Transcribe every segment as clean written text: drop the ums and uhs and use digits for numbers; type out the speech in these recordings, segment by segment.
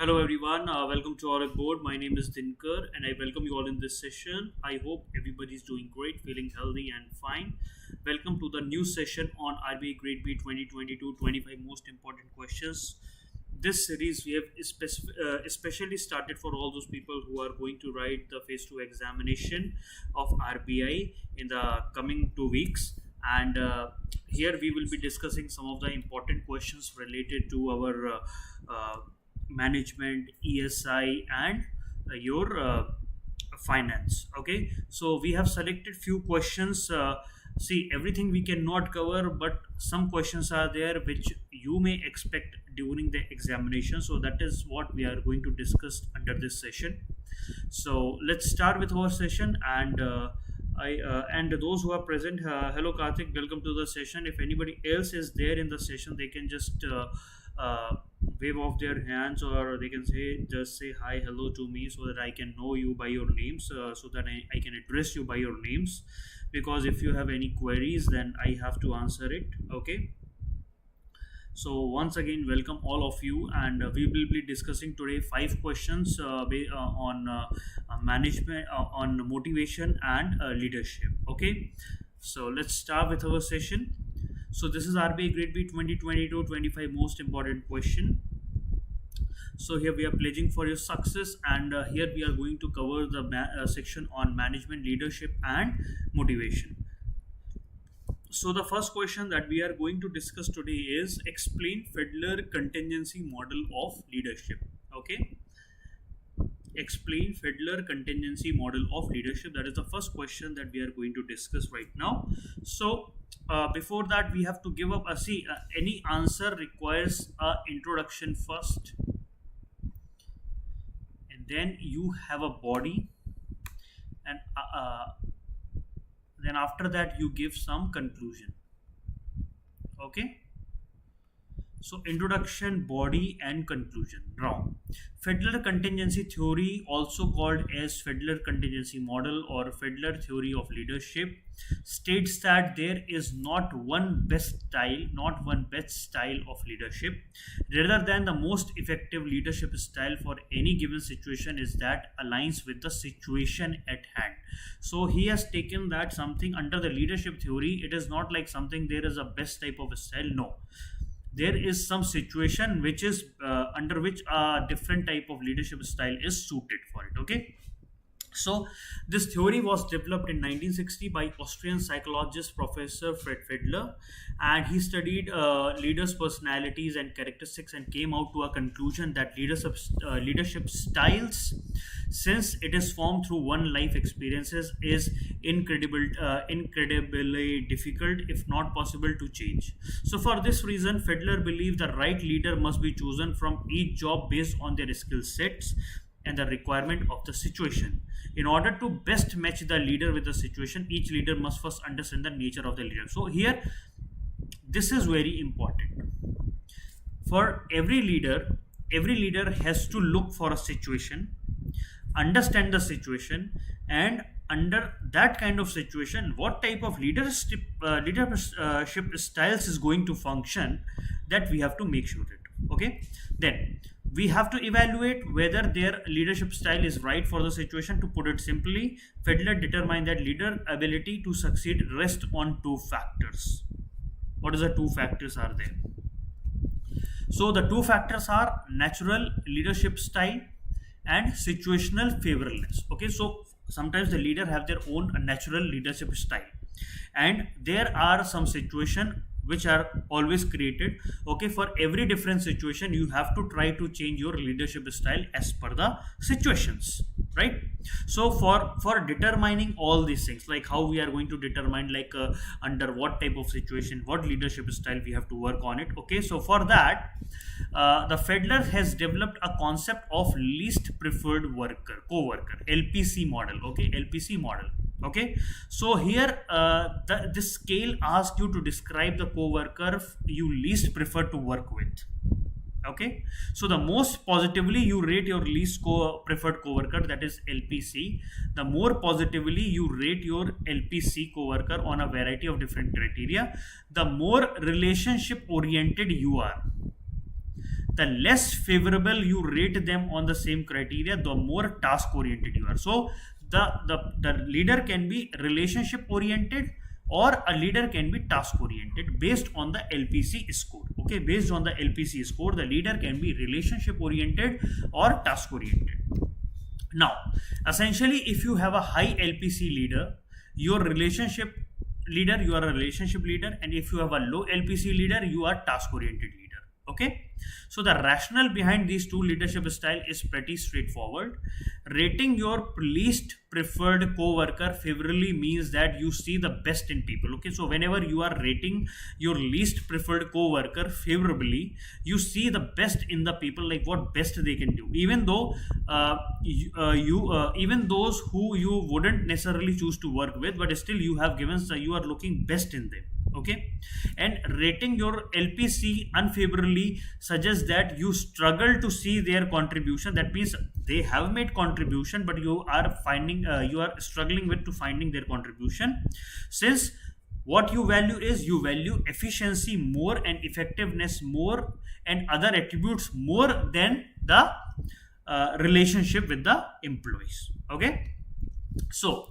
Hello everyone, welcome to Oliveboard. My name is Dinkar and I welcome you all in this session. I hope everybody is doing great, feeling healthy and fine. Welcome to the new session on RBI Grade B 2022-25 most important questions. This series we have especially started for all those people who are going to write the phase 2 examination of RBI in the coming 2 weeks. And here we will be discussing some of the important questions related to our management, ESI, and your finance. Okay, so we have selected few questions. See, everything we cannot cover, but some questions are there which you may expect during the examination. So that is what we are going to discuss under this session. So let's start with our session, and and those who are present, hello Karthik, welcome to the session. If anybody else is there in the session, they can just wave off their hands, or they can just say hi, hello to me, so that I can know you by your names, so that I can address you by your names, because if you have any queries, then I have to answer it. Okay, so once again, welcome all of you, and we will be discussing today 5 questions on management, on motivation and leadership. Okay, so let's start with our session. So this is RBI Grade B 2022-25 most important question. So here we are pledging for your success, and here we are going to cover the section on management, leadership and motivation. So the first question that we are going to discuss today is explain Fiddler contingency model of leadership. Okay, explain Fiddler contingency model of leadership. That is the first question that we are going to discuss right now. So before that, we have to give up any answer requires a introduction first, and then you have a body, and then after that you give some conclusion. Okay, so introduction, body and conclusion. Now, Fiddler contingency theory, also called as Fiddler contingency model or Fiddler theory of leadership, states that there is not one best style of leadership. Rather than the most effective leadership style for any given situation is that aligns with the situation at hand. So he has taken that something under the leadership theory. It is not like something there is a best type of a style. No, there is some situation which is under which a different type of leadership style is suited for it. Okay, so this theory was developed in 1960 by Austrian psychologist Professor Fred Fiddler, and he studied leaders' personalities and characteristics and came out to a conclusion that leadership styles, since it is formed through one life experiences, is incredibly difficult, if not possible, to change. So for this reason, Fiddler believed the right leader must be chosen from each job based on their skill sets and the requirement of the situation. In order to best match the leader with the situation, each leader must first understand the nature of the leader. So here, this is very important. For every leader has to look for a situation, understand the situation, and under that kind of situation, what type of leadership styles is going to function, that we have to make sure it. Okay, then we have to evaluate whether their leadership style is right for the situation. To put it simply, Fiddler determined that leader ability to succeed rests on 2 factors. What is the 2 factors are there? So the 2 factors are natural leadership style and situational favorableness. Okay, so sometimes the leader have their own natural leadership style, and there are some situation which are always created. Okay, for every different situation, you have to try to change your leadership style as per the situations, right? So for determining all these things, like how we are going to determine, like under what type of situation, what leadership style we have to work on it. Okay, so for that, the Fiddler has developed a concept of least preferred co-worker, LPC model. Okay, LPC model. Okay, so here this scale asks you to describe the co-worker you least prefer to work with. Okay, so the most positively you rate your least preferred co-worker, that is LPC. The more positively you rate your LPC co-worker on a variety of different criteria, the more relationship oriented you are. the less favorable you rate them on the same criteria, the more task oriented you are. So the leader can be relationship oriented, or a leader can be task oriented based on the LPC score. Okay, based on the LPC score, the leader can be relationship oriented or task oriented. Now, essentially, if you have a high LPC leader, you are a relationship leader, and if you have a low LPC leader, you are task oriented leader. Okay, so the rationale behind these two leadership style is pretty straightforward. Rating your least preferred co-worker favorably means that you see the best in people. Okay, so whenever you are rating your least preferred co-worker favorably, you see the best in the people, like what best they can do, even though even those who you wouldn't necessarily choose to work with, but still you have given, so you are looking best in them. Okay, and rating your LPC unfavorably suggests that you struggle to see their contribution. That means they have made contribution, but you are struggling with to finding their contribution, since what you value is you value efficiency more and effectiveness more and other attributes more than the relationship with the employees. Okay, so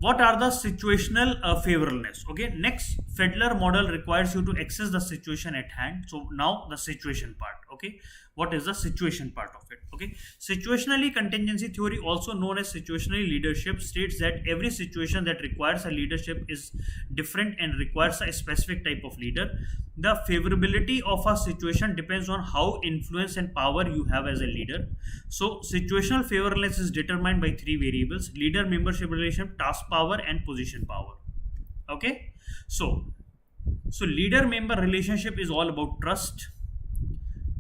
what are the situational favorableness? Okay, next, Fiddler model requires you to access the situation at hand. So now the situation part. Okay, what is the situation part of it? Okay, situationally contingency theory, also known as situational leadership, states that every situation that requires a leadership is different and requires a specific type of leader. The favorability of a situation depends on how influence and power you have as a leader. So situational favorableness is determined by three variables: leader membership relationship, task power, and position power. Okay, so leader member relationship is all about trust.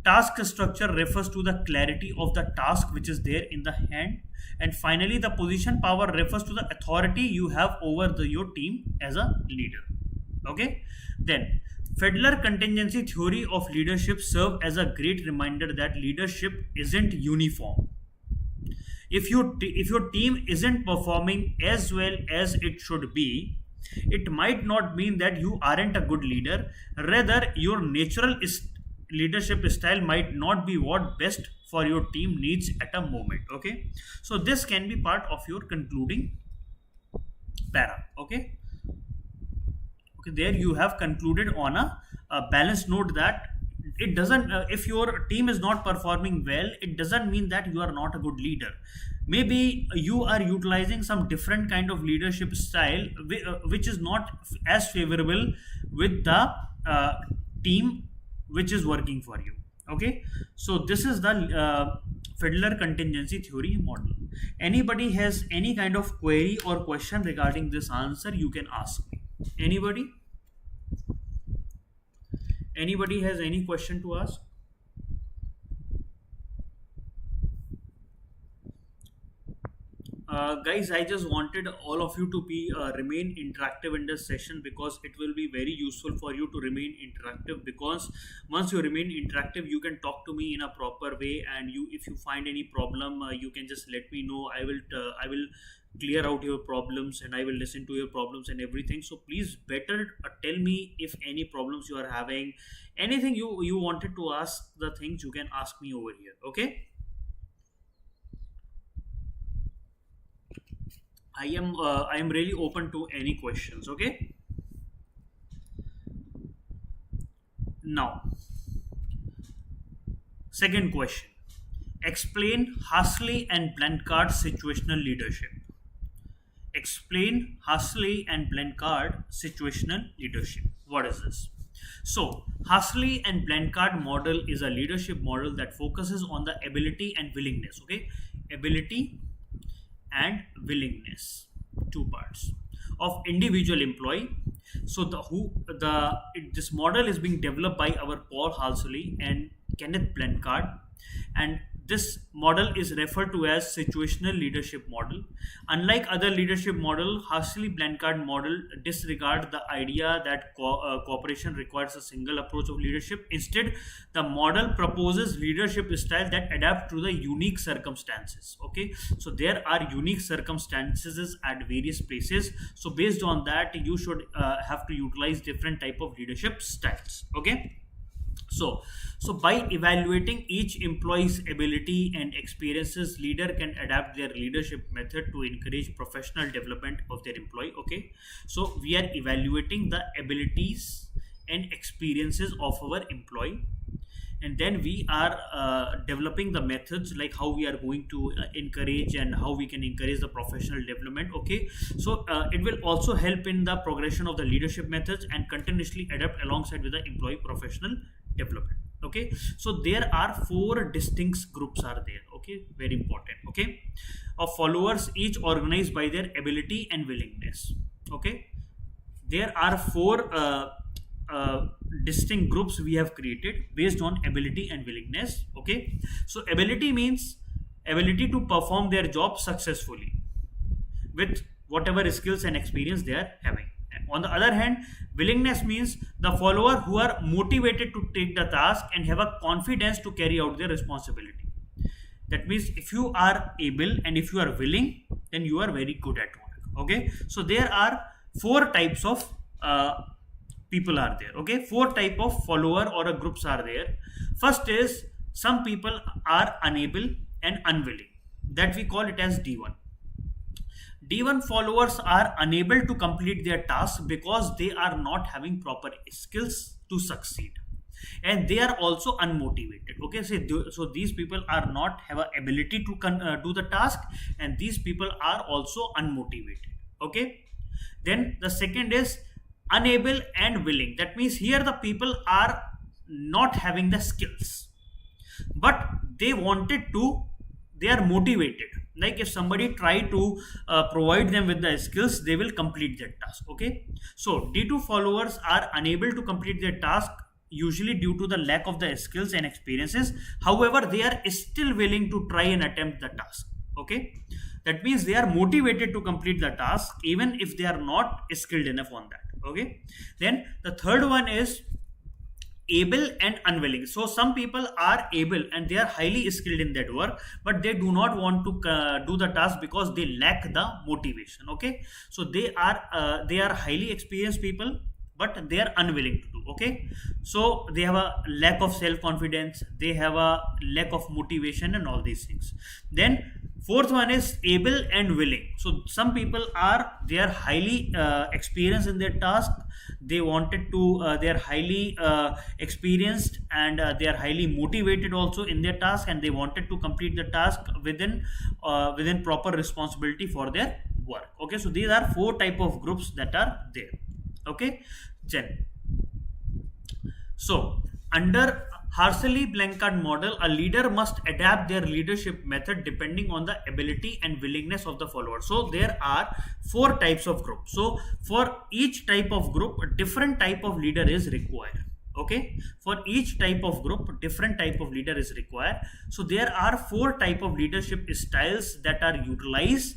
Task structure refers to the clarity of the task which is there in the hand, and finally the position power refers to the authority you have over your team as a leader. Okay, then Fiddler contingency theory of leadership serve as a great reminder that leadership isn't uniform. If your team isn't performing as well as it should be, it might not mean that you aren't a good leader. Rather, your natural leadership style might not be what best for your team needs at a moment. Okay, so this can be part of your concluding para. Okay, there you have concluded on a balanced note that it doesn't if your team is not performing well, it doesn't mean that you are not a good leader. Maybe you are utilizing some different kind of leadership style which is not as favorable with the team which is working for you. Okay, so this is the Fiddler contingency theory model. Anybody has any kind of query or question regarding this answer, you can ask me. Anybody has any question to ask? Guys, I just wanted all of you to be remain interactive in this session, because it will be very useful for you to remain interactive, because once you remain interactive, you can talk to me in a proper way, and if you find any problem, you can just let me know. I will clear out your problems, and I will listen to your problems and everything. So please better tell me if any problems you are having, anything you wanted to ask, the things you can ask me over here. Okay, I am really open to any questions. Okay, now second question: explain Hasley and Blanchard situational leadership. Explain Hasley and Blanchard situational leadership. What is this? So Hasley and Blanchard model is a leadership model that focuses on the ability and willingness. Okay, ability and willingness, two parts, of individual employee. So this model is being developed by our Paul Hasley and Kenneth Blanchard, and this model is referred to as situational leadership model. Unlike other leadership model, Hasley-Blanchard model disregard the idea that cooperation requires a single approach of leadership. Instead, the model proposes leadership style that adapt to the unique circumstances. Okay, so there are unique circumstances at various places. So based on that, you should have to utilize different type of leadership styles. Okay. So by evaluating each employee's ability and experiences, leader can adapt their leadership method to encourage professional development of their employee. Okay, so we are evaluating the abilities and experiences of our employee, and then we are developing the methods, like how we are going to encourage and how we can encourage the professional development. Okay, so it will also help in the progression of the leadership methods and continuously adapt alongside with the employee professional development. Okay, so there are four distinct groups are there. Okay, very important. Okay, of followers, each organized by their ability and willingness. Okay, there are four distinct groups we have created based on ability and willingness. Okay, so ability means ability to perform their job successfully with whatever skills and experience they are having. On the other hand, willingness means the follower who are motivated to take the task and have a confidence to carry out their responsibility. That means if you are able and if you are willing, then you are very good at work. Okay, so there are four types of people are there. Okay, four type of follower or groups are there. First is, some people are unable and unwilling, that we call it as D1. D1 followers are unable to complete their task because they are not having proper skills to succeed, and they are also unmotivated. Okay, so these people are not have a ability to do the task, and these people are also unmotivated. Okay, then the second is unable and willing. That means here the people are not having the skills, but they are motivated. Like if somebody try to provide them with the skills, they will complete their task. Okay, so D2 followers are unable to complete their task, usually due to the lack of the skills and experiences. However, they are still willing to try and attempt the task. Okay, that means they are motivated to complete the task even if they are not skilled enough on that. Okay, then the third one is able and unwilling. So some people are able and they are highly skilled in that work, but they do not want to do the task because they lack the motivation. Okay, so they are highly experienced people, but they are unwilling to do. Okay, so they have a lack of self-confidence, they have a lack of motivation and all these things. Then fourth one is able and willing. So some people they are highly experienced in their task, they wanted to they are highly experienced, and they are highly motivated also in their task, and they wanted to complete the task within proper responsibility for their work. Okay, so these are four type of groups that are there. Okay, then so under Harsley-Blanchard model, a leader must adapt their leadership method depending on the ability and willingness of the follower. So there are four types of groups. So for each type of group, a different type of leader is required. Okay, for each type of group, different type of leader is required. So there are four type of leadership styles that are utilized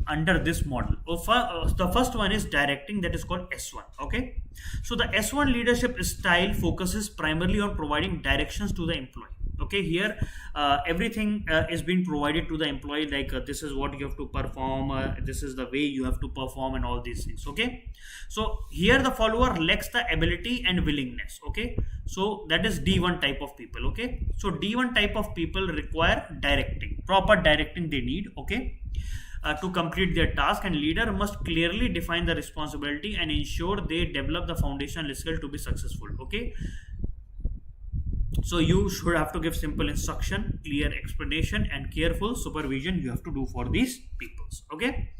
under this model. The first one is directing, that is called S1. Okay, so the S1 leadership style focuses primarily on providing directions to the employee. Okay, here everything is being provided to the employee, like this is what you have to perform, this is the way you have to perform, and all these things. Okay, so here the follower lacks the ability and willingness. Okay, so that is D1 type of people. Okay, so D1 type of people require directing, proper directing they need. Okay, to complete their task, and leader must clearly define the responsibility and ensure they develop the foundational skill to be successful. Okay, so you should have to give simple instruction, clear explanation, and careful supervision you have to do for these peoples. Okay,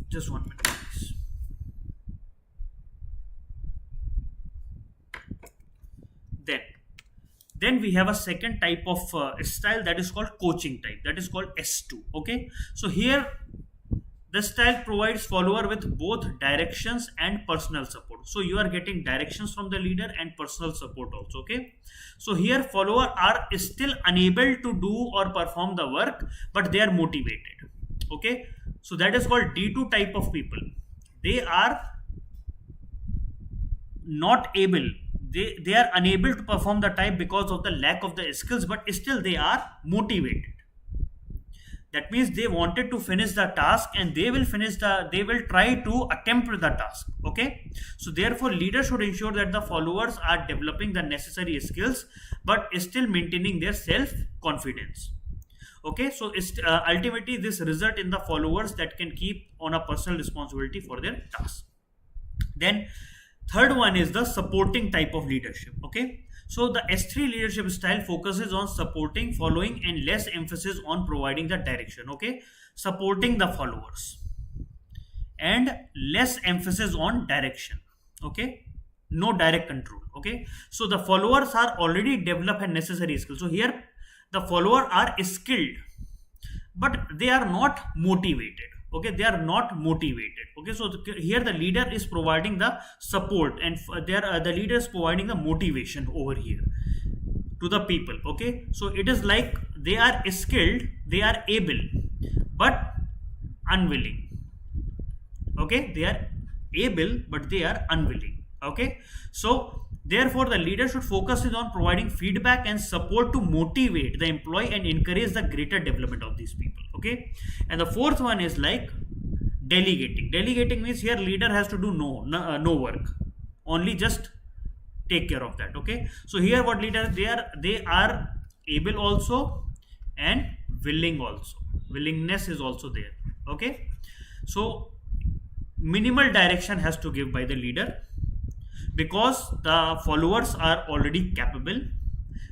just 1 minute please. Then we have a second type of style, that is called coaching type, that is called S2. Okay, so here the style provides follower with both directions and personal support. So you are getting directions from the leader and personal support also. Okay, so here follower are still unable to do or perform the work, but they are motivated. Okay, so that is called D2 type of people. They are not able, they are unable to perform the type because of the lack of the skills, but still they are motivated. That means they wanted to finish the task, and they will try to attempt the task. Okay, so therefore leader should ensure that the followers are developing the necessary skills but still maintaining their self confidence. Okay, so ultimately this result in the followers that can keep on a personal responsibility for their task. Then third one is the supporting type of leadership. Okay, so the S3 leadership style focuses on supporting, following, and less emphasis on providing the direction. Okay, supporting the followers and less emphasis on direction. Okay, no direct control. Okay, so the followers are already developed and necessary skills. So here the followers are skilled, but they are not motivated. Okay, they are not motivated. Okay, so here the leader is providing the support, and the leader is providing the motivation over here to the people. Okay, so it is like they are skilled, they are able, but unwilling. Okay, they are able but they are unwilling. Okay, so therefore the leader should focus on providing feedback and support to motivate the employee and encourage the greater development of these people. Okay, and the fourth one is like delegating means here leader has to do no work, only just take care of that. Okay, so here what leaders, they are able also and willing also, willingness is also there. Okay, so minimal direction has to give by the leader, because the followers are already capable,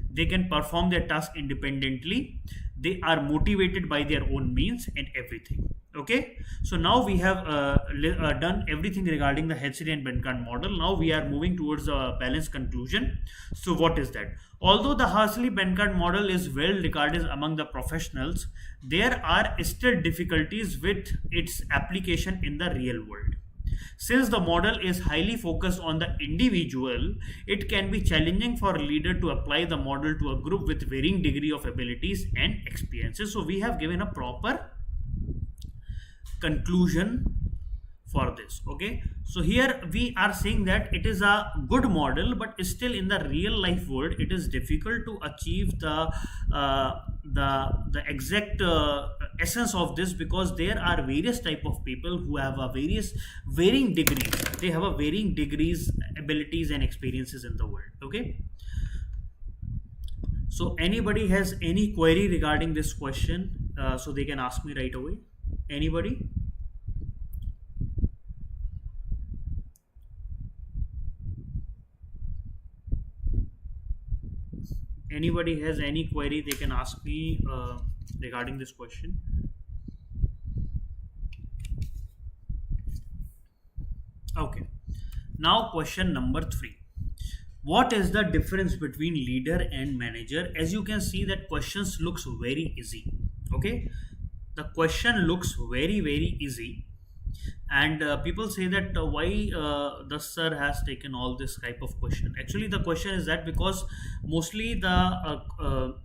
they can perform their task independently, they are motivated by their own means and everything. Okay, so now we have done everything regarding the HCD and Benkart model. Now we are moving towards a balanced conclusion. So what is that? Although the Harsley-Benkart model is well regarded among the professionals, there are still difficulties with its application in the real world. Since the model is highly focused on the individual, it can be challenging for a leader to apply the model to a group with varying degree of abilities and experiences. So we have given a proper conclusion for this. Okay, so here we are saying that it is a good model, but still in the real life world it is difficult to achieve the exact essence of this, because there are various type of people who have a varying degrees, they have a varying degrees, abilities and experiences in the world. Okay, so anybody has any query regarding this question, so they can ask me right away. Anybody? Anybody has any query, they can ask me regarding this question. Okay, now question number 3. What is the difference between leader and manager? As you can see that questions looks very easy. Okay, the question looks very easy, and people say that why the sir has taken all this type of question. Actually the question is that because mostly the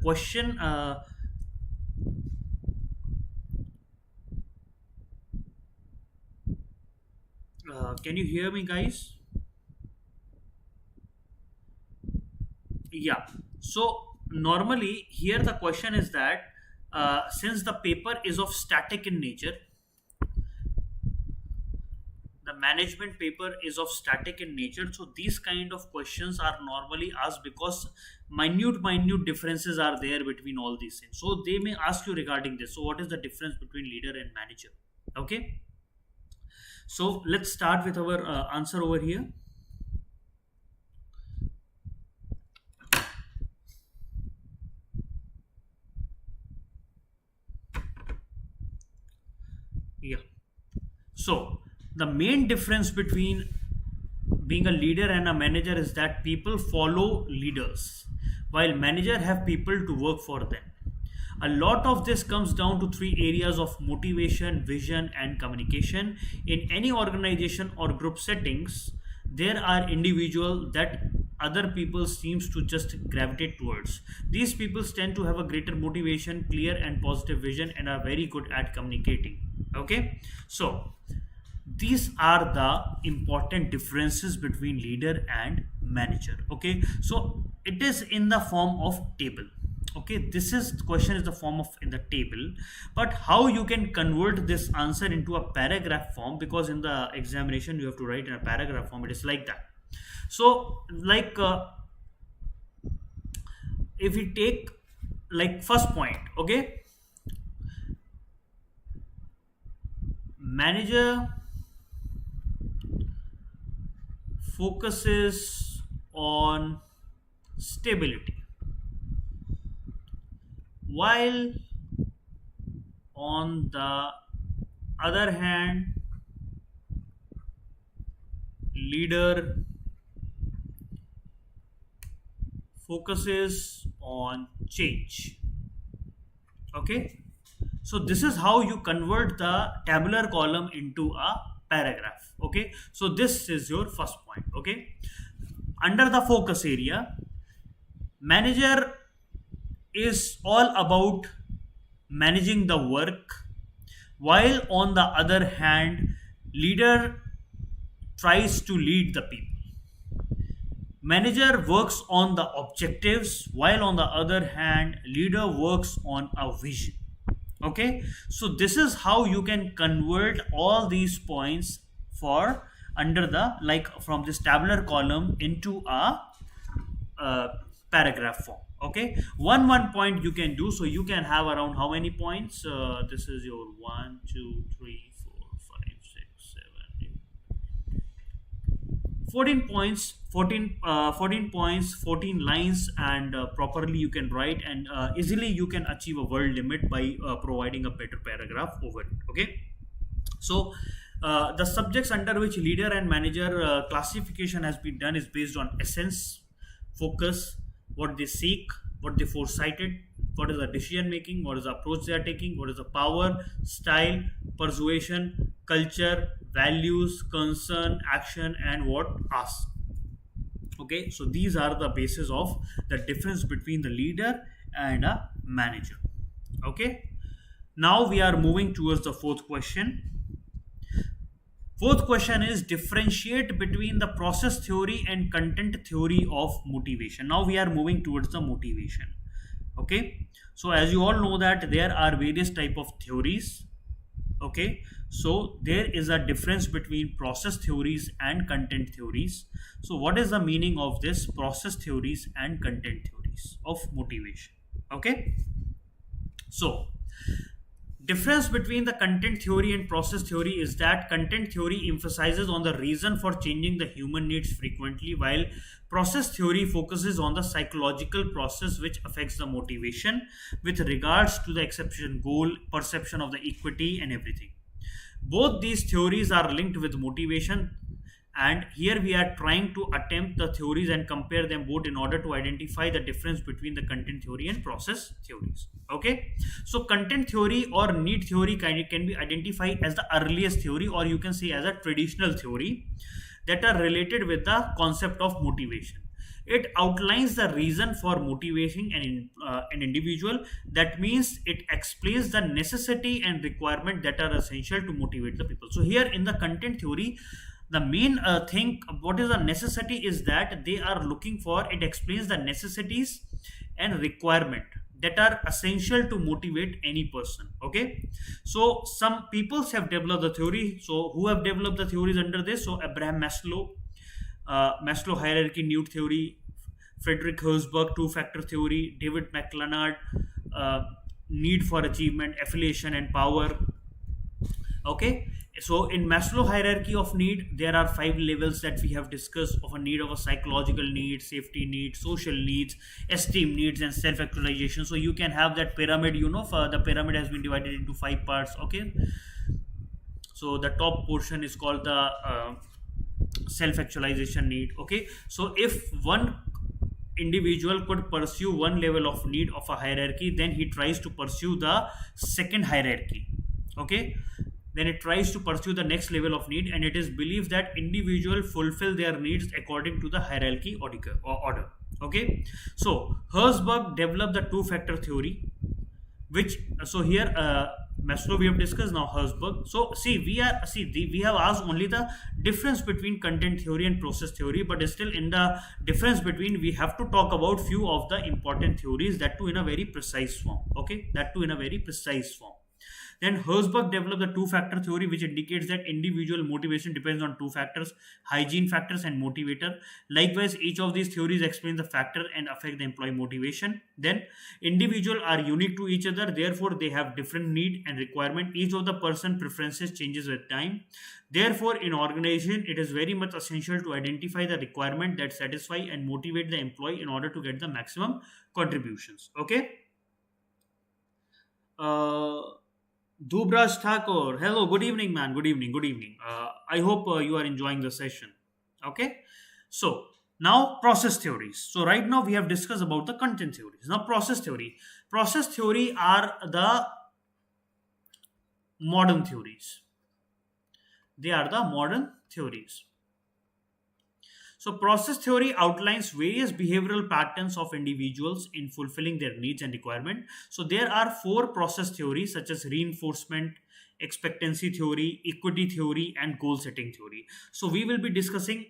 question can you hear me, guys? Yeah, so normally here the question is that since the paper is of static in nature, the management paper is of static in nature, so these kind of questions are normally asked because minute differences are there between all these things. So they may ask you regarding this. So what is the difference between leader and manager? Okay, so let's start with our answer over here. Yeah, so the main difference between being a leader and a manager is that people follow leaders, while manager have people to work for them. A lot of this comes down to 3 areas of motivation, vision and communication. In any organization or group settings, there are individuals that other people seems to just gravitate towards. These people tend to have a greater motivation, clear and positive vision, and are very good at communicating. Okay, so these are the important differences between leader and manager. Okay, so it is in the form of table. Okay, this is question is the form of in the table, but how you can convert this answer into a paragraph form, because in the examination you have to write in a paragraph form, it is like that. So like if we take like first point, okay, manager focuses on stability, while on the other hand leader focuses on change. Okay, so this is how you convert the tabular column into a paragraph. Okay, so this is your first point. Okay, under the focus area, manager is all about managing the work, while on the other hand leader tries to lead the people. Manager works on the objectives, while on the other hand leader works on a vision. Okay, so this is how you can convert all these points for under the like from this tabular column into a paragraph form. Okay, one point you can do, so you can have around how many points, this is your 1 2 3 4 5 6 7 8 14 points, 14 points, 14 lines, and properly you can write, and easily you can achieve a word limit by providing a better paragraph over it. Okay, so the subjects under which leader and manager classification has been done is based on essence, focus, what they seek, what they foresighted, what is the decision making, what is the approach they are taking, what is the power, style, persuasion, culture, values, concern, action, and what ask. Okay, so these are the basis of the difference between the leader and a manager. Okay, now we are moving towards the fourth question. Fourth question is differentiate between the process theory and content theory of motivation. Now we are moving towards the motivation. Okay, so as you all know that there are various type of theories. Okay, so there is a difference between process theories and content theories. So what is the meaning of this process theories and content theories of motivation? Okay, so difference between the content theory and process theory is that content theory emphasizes on the reason for changing the human needs frequently, while process theory focuses on the psychological process which affects the motivation with regards to the exception goal, perception of the equity, and everything. Both these theories are linked with motivation, and here we are trying to attempt the theories and compare them both in order to identify the difference between the content theory and process theories. Okay, so content theory or need theory can be identified as the earliest theory, or you can say as a traditional theory, that are related with the concept of motivation. It outlines the reason for motivating an individual. That means it explains the necessity and requirement that are essential to motivate the people. So here in the content theory, the main thing, what is the necessity, is that they are looking for, it explains the necessities and requirement that are essential to motivate any person. Okay, so some peoples have developed the theory. So who have developed the theories under this? So Abraham Maslow, Maslow hierarchy need theory, Frederick Herzberg two-factor theory, David McLennan need for achievement, affiliation, and power. Okay, so in Maslow hierarchy of need, there are 5 levels that we have discussed of a need: of a psychological need, safety need, social needs, esteem needs, and self-actualization. So you can have that pyramid, you know, the pyramid has been divided into 5 parts. Okay, so the top portion is called the self-actualization need. Okay, so if one individual could pursue one level of need of a hierarchy, then he tries to pursue the second hierarchy. Okay, then it tries to pursue the next level of need, and it is believed that individuals fulfill their needs according to the hierarchy order. Okay, so Herzberg developed the two-factor theory, which, so here Maslow we have discussed. Now Herzberg. So see, we have asked only the difference between content theory and process theory, but still in the difference between we have to talk about few of the important theories, that too in a very precise form. Okay, that too in a very precise form. Then Herzberg developed the two-factor theory, which indicates that individual motivation depends on two factors: hygiene factors and motivator. Likewise, each of these theories explains the factor and affect the employee motivation. Then, individuals are unique to each other, therefore they have different need and requirement. Each of the person preferences changes with time. Therefore, in organization, it is very much essential to identify the requirement that satisfy and motivate the employee in order to get the maximum contributions. Okay. Dubraj Thakur, hello, good evening, man. Good evening, good evening. I hope you are enjoying the session. Okay, so now process theories. So right now we have discussed about the content theories. Now process theory are the modern theories. They are the modern theories. So process theory outlines various behavioral patterns of individuals in fulfilling their needs and requirement. So there are four process theories such as reinforcement, expectancy theory, equity theory, and goal setting theory. So we will be discussing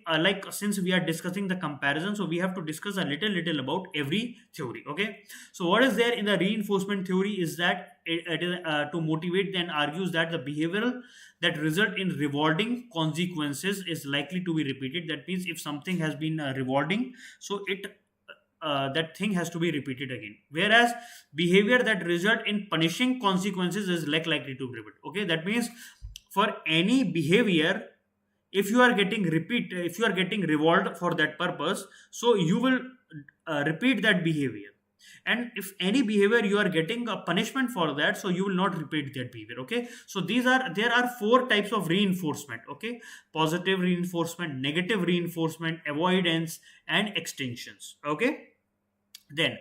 since we are discussing the comparison, so we have to discuss a little about every theory. Okay, so what is there in the reinforcement theory is that it is to motivate, then argues that the behavioral that result in rewarding consequences is likely to be repeated. That means if something has been rewarding, so that thing has to be repeated again. Whereas behavior that result in punishing consequences is likely to be repeated. Okay, that means for any behavior, if you are getting reward for that purpose, so you will repeat that behavior. And if any behavior you are getting a punishment for that, so you will not repeat that behavior. Okay, so there are four types of reinforcement. Okay, positive reinforcement, negative reinforcement, avoidance, and extensions. Okay, then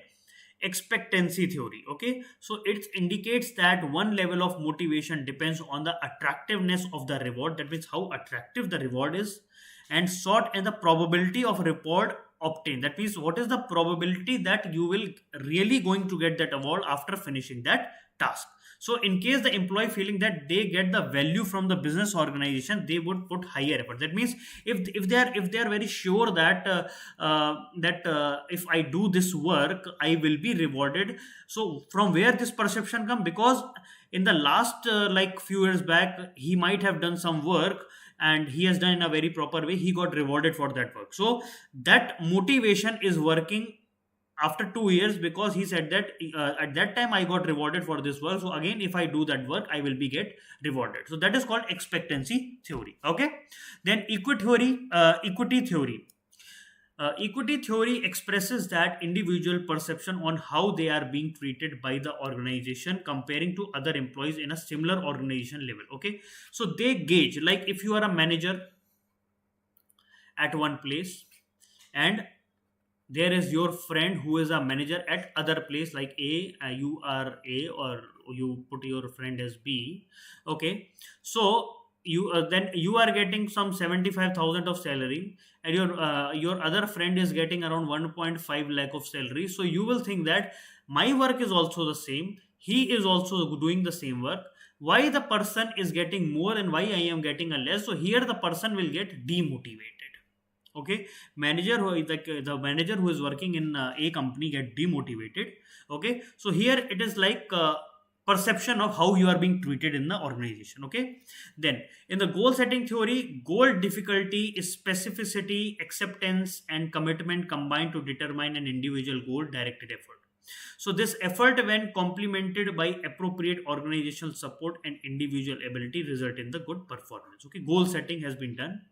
expectancy theory. Okay, so it indicates that one level of motivation depends on the attractiveness of the reward, that means how attractive the reward is, and sought, and the probability of reward obtained. That means what is the probability that you will really going to get that award after finishing that task. So in case the employee feeling that they get the value from the business organization, they would put higher effort. That means if they are very sure that if I do this work I will be rewarded. So from where this perception come? Because in the last few years back, he might have done some work and he has done in a very proper way, he got rewarded for that work. So that motivation is working after 2 years, because he said that at that time I got rewarded for this work, so again if I do that work I will be get rewarded. So that is called expectancy theory. Okay, then equity theory. Equity theory expresses that individual perception on how they are being treated by the organization comparing to other employees in a similar organization level. Okay, so they gauge, like if you are a manager at one place and there is your friend who is a manager at other place like A, you are A, or you put your friend as B. Okay, so you then you are getting some 75,000 of salary, and your other friend is getting around 1.5 lakh of salary. So you will think that my work is also the same, he is also doing the same work, why the person is getting more and why I am getting a less? So here the person will get demotivated. Okay, manager who is the manager who is working in a company get demotivated. Okay, so here it is like perception of how you are being treated in the organization. Okay, then in the goal setting theory, goal difficulty is specificity, acceptance, and commitment combined to determine an individual goal directed effort. So this effort, when complemented by appropriate organizational support and individual ability, result in the good performance. Okay, goal setting has been done.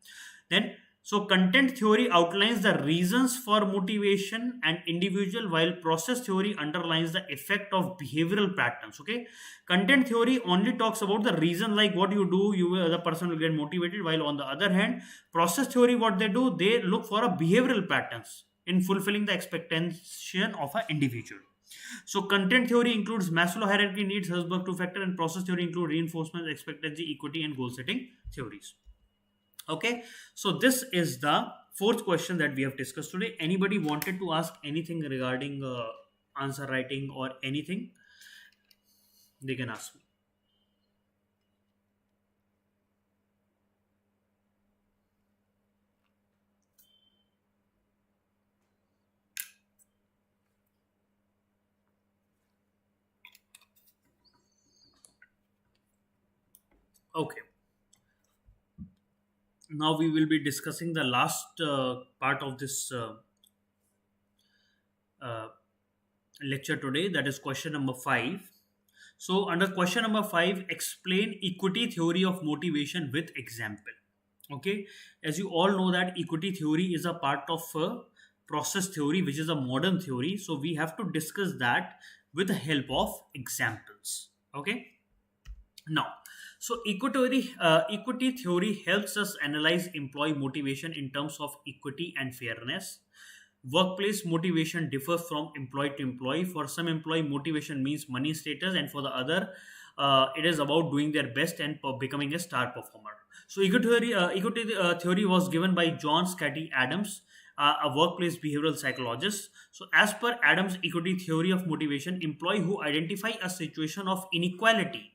Then so content theory outlines the reasons for motivation and individual, while process theory underlines the effect of behavioral patterns. Okay, content theory only talks about the reason, like what you do, the person will get motivated. While on the other hand, process theory, what they do, they look for a behavioral patterns in fulfilling the expectation of an individual. So content theory includes Maslow hierarchy needs, Herzberg two-factor, and process theory include reinforcement, expectancy, equity, and goal setting theories. Okay, so this is the fourth question that we have discussed today. Anybody wanted to ask anything regarding answer writing or anything, they can ask me. Okay, now we will be discussing the last part of this uh, lecture today, that is question number 5. So under question number 5, explain equity theory of motivation with example. Okay, as you all know that equity theory is a part of process theory, which is a modern theory, so we have to discuss that with the help of examples. Okay, now, so equity theory helps us analyze employee motivation in terms of equity and fairness. Workplace motivation differs from employee to employee. For some employee, motivation means money, status, and for the other, it is about doing their best and becoming a star performer. So equity theory was given by John Scotty Adams, a workplace behavioral psychologist. So as per Adams' equity theory of motivation, employee who identify a situation of inequality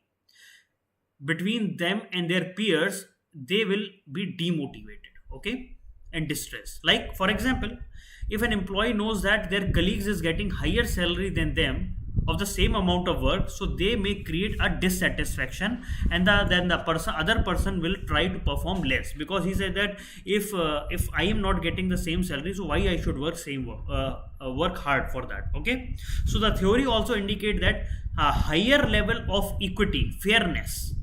between them and their peers, they will be demotivated, okay, and distressed. Like for example, if an employee knows that their colleagues is getting higher salary than them of the same amount of work, so they may create a dissatisfaction, and then the other person will try to perform less, because he said that if I am not getting the same salary, so why I should work hard for that. Okay, so the theory also indicate that a higher level of equity, fairness.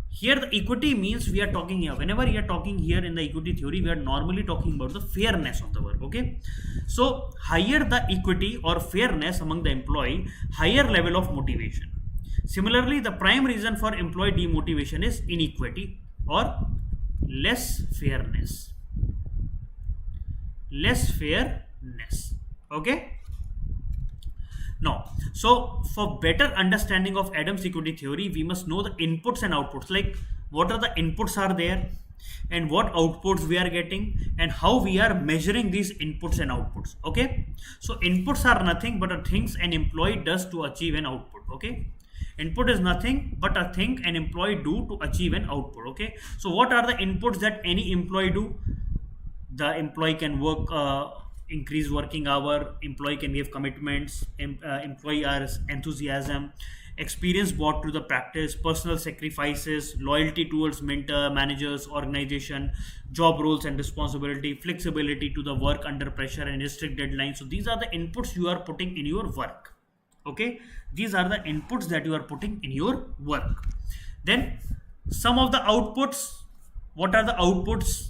Here the equity means, we are talking here, whenever we are talking here in the equity theory, we are normally talking about the fairness of the work. Okay, so higher the equity or fairness among the employee, higher level of motivation. Similarly, the prime reason for employee demotivation is inequity or less fairness. Okay, now, so for better understanding of Adams equity theory, we must know the inputs and outputs, like what are the inputs are there and what outputs we are getting and how we are measuring these inputs and outputs. Okay, so inputs are nothing but a things an employee does to achieve an output. Okay, input is nothing but a thing an employee do to achieve an output. Okay, so what are the inputs that any employee do? The employee can work, increase working hour, employee can give commitments, employee has enthusiasm, experience brought to the practice, personal sacrifices, loyalty towards mentor, managers, organization, job roles and responsibility, flexibility to the work under pressure and strict deadlines. So these are the inputs you are putting in your work. Okay, these are the inputs that you are putting in your work. Then some of the outputs. What are the outputs?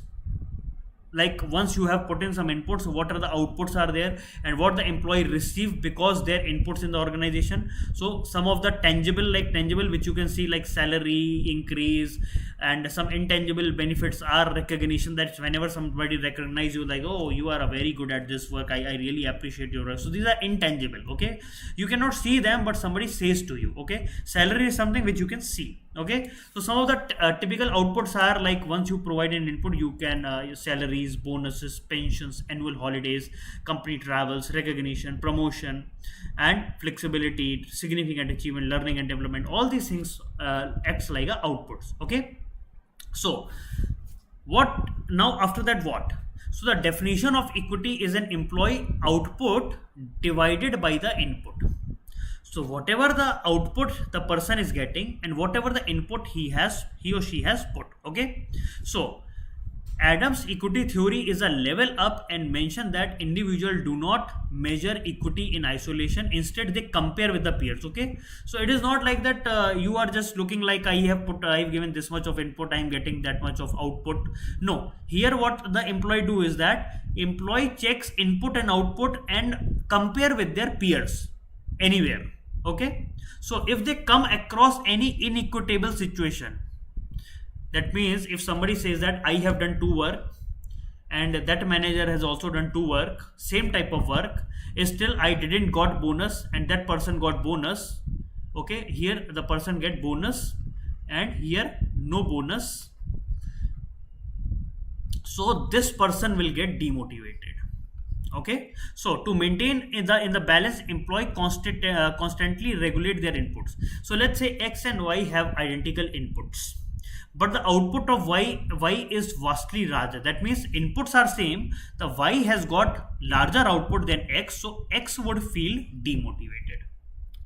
Like once you have put in some inputs, what are the outputs are there and what the employee receive because their inputs in the organization. So some of the tangible which you can see, like salary increase, and some intangible benefits are recognition, that whenever somebody recognize you, like, oh, you are a very good at this work, I really appreciate your work. So these are intangible. Okay, you cannot see them, but somebody says to you. Okay, salary is something which you can see. Okay, so some of the typical outputs are like, once you provide an input, you can your salaries, bonuses, pensions, annual holidays, company travels, recognition, promotion, and flexibility, significant achievement, learning and development. All these things acts like a outputs. Okay, so what now after that, what? So the definition of equity is an employee output divided by the input. So whatever the output the person is getting and whatever the input he or she has put. Okay, so Adams equity theory is a level up and mention that individuals do not measure equity in isolation. Instead, they compare with the peers. Okay, so it is not like that you are just looking like, I've given this much of input, I am getting that much of output. No, here what the employee do is that employee checks input and output and compare with their peers anywhere. Okay, so if they come across any inequitable situation, that means if somebody says that I have done 2 work and that manager has also done 2 work, same type of work, still I didn't got bonus and that person got bonus. Okay, here the person get bonus and here no bonus, so this person will get demotivated. Okay, so to maintain in the balance, employee constantly regulate their inputs. So let's say X and Y have identical inputs, but the output of Y is vastly larger. That means inputs are same, the Y has got larger output than X, so X would feel demotivated.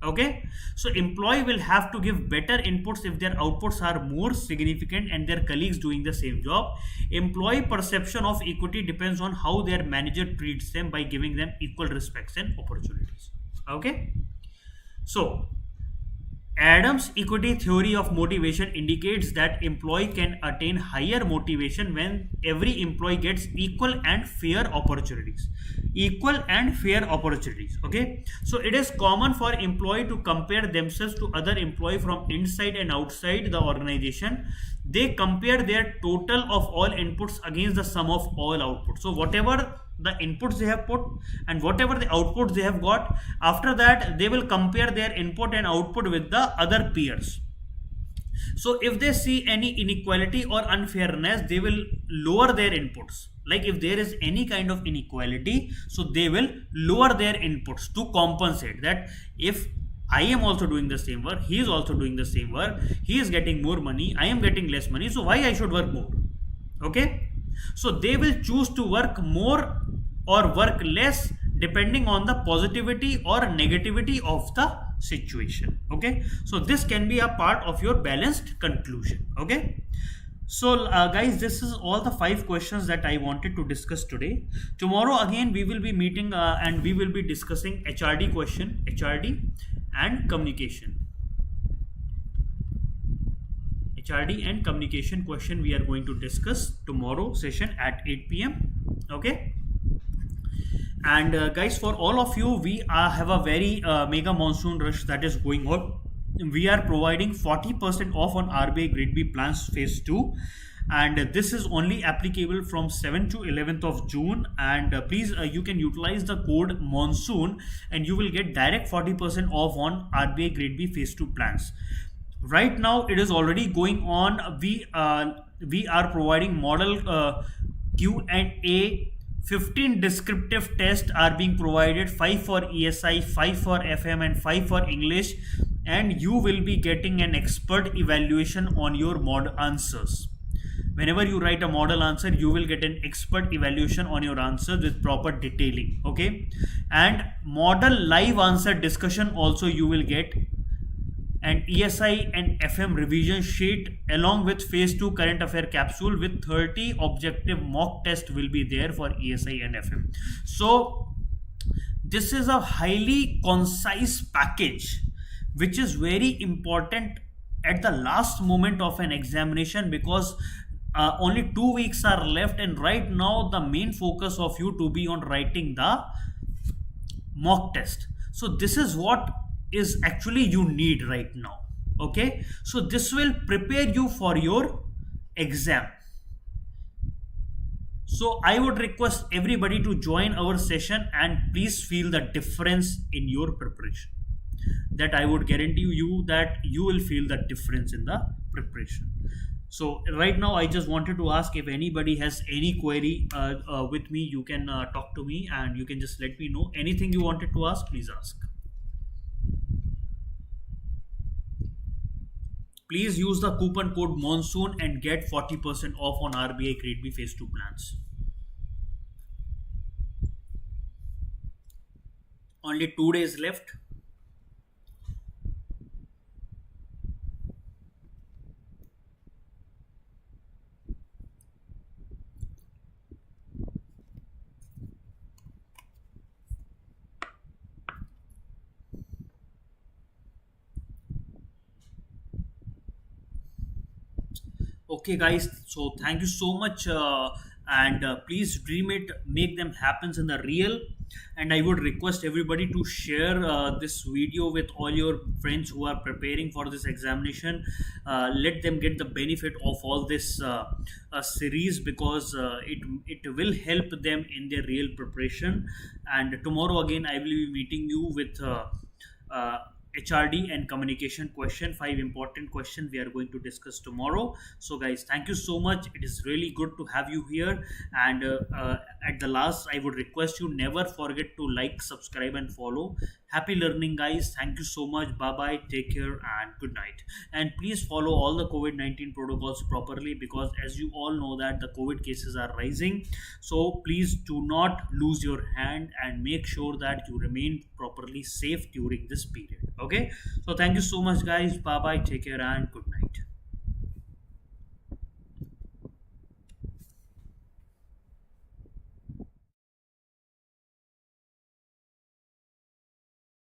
Okay, so employee will have to give better inputs if their outputs are more significant and their colleagues doing the same job. Employee perception of equity depends on how their manager treats them by giving them equal respects and opportunities. Okay, so Adams' equity theory of motivation indicates that employee can attain higher motivation when every employee gets equal and fair opportunities. Equal and fair opportunities. Okay, so it is common for employee to compare themselves to other employee from inside and outside the organization. They compare their total of all inputs against the sum of all outputs. So whatever the inputs they have put and whatever the outputs they have got, after that they will compare their input and output with the other peers. So if they see any inequality or unfairness, they will lower their inputs. Like if there is any kind of inequality, so they will lower their inputs to compensate that. If I am also doing the same work, he is also doing the same work, he is getting more money, I am getting less money, so why I should work more? Okay, so they will choose to work more or work less depending on the positivity or negativity of the situation. Okay, so this can be a part of your balanced conclusion. Okay, so guys, this is all the 5 questions that I wanted to discuss today. Tomorrow again we will be meeting and we will be discussing HRD question, HRD and communication. HRD and communication question we are going to discuss tomorrow session at 8 p.m. Okay, and guys, for all of you, we have a very mega monsoon rush that is going on. We are providing 40% off on RBI Grade B plans phase 2, and this is only applicable from 7th to 11th of June. And please you can utilize the code monsoon and you will get direct 40% off on RBI Grade B phase 2 plans. Right now it is already going on. We are providing model Q&A. 15 descriptive tests are being provided, 5 for ESI, 5 for FM and 5 for English, and you will be getting an expert evaluation on your model answers. Whenever you write a model answer, you will get an expert evaluation on your answer with proper detailing. Okay, and model live answer discussion also you will get, and ESI and FM revision sheet along with phase 2 current affair capsule with 30 objective mock test will be there for ESI and FM. So this is a highly concise package which is very important at the last moment of an examination, because only 2 weeks are left, and right now the main focus of you to be on writing the mock test. So this is what is actually you need right now. Okay, so this will prepare you for your exam. So I would request everybody to join our session and please feel the difference in your preparation. That I would guarantee you that you will feel the difference in the preparation. So right now I just wanted to ask if anybody has any query with me. You can talk to me and you can just let me know. Anything you wanted to ask, please ask. Please use the coupon code monsoon and get 40% off on RBI Grade B phase 2 plans. Only 2 days left. Okay guys, so thank you so much and please dream it, make them happen in the real. And I would request everybody to share this video with all your friends who are preparing for this examination. Let them get the benefit of all this series, because it will help them in their real preparation. And tomorrow again I will be meeting you with HRD and communication question, 5 important questions we are going to discuss tomorrow. So guys, thank you so much. It is really good to have you here, and at the last, I would request you never forget to like, subscribe, and follow. Happy learning, guys. Thank you so much. Bye bye. Take care and good night. And please follow all the COVID-19 protocols properly, because as you all know that the COVID cases are rising. So please do not lose your hand and make sure that you remain properly safe during this period. Okay. So thank you so much, guys. Bye bye. Take care and good night.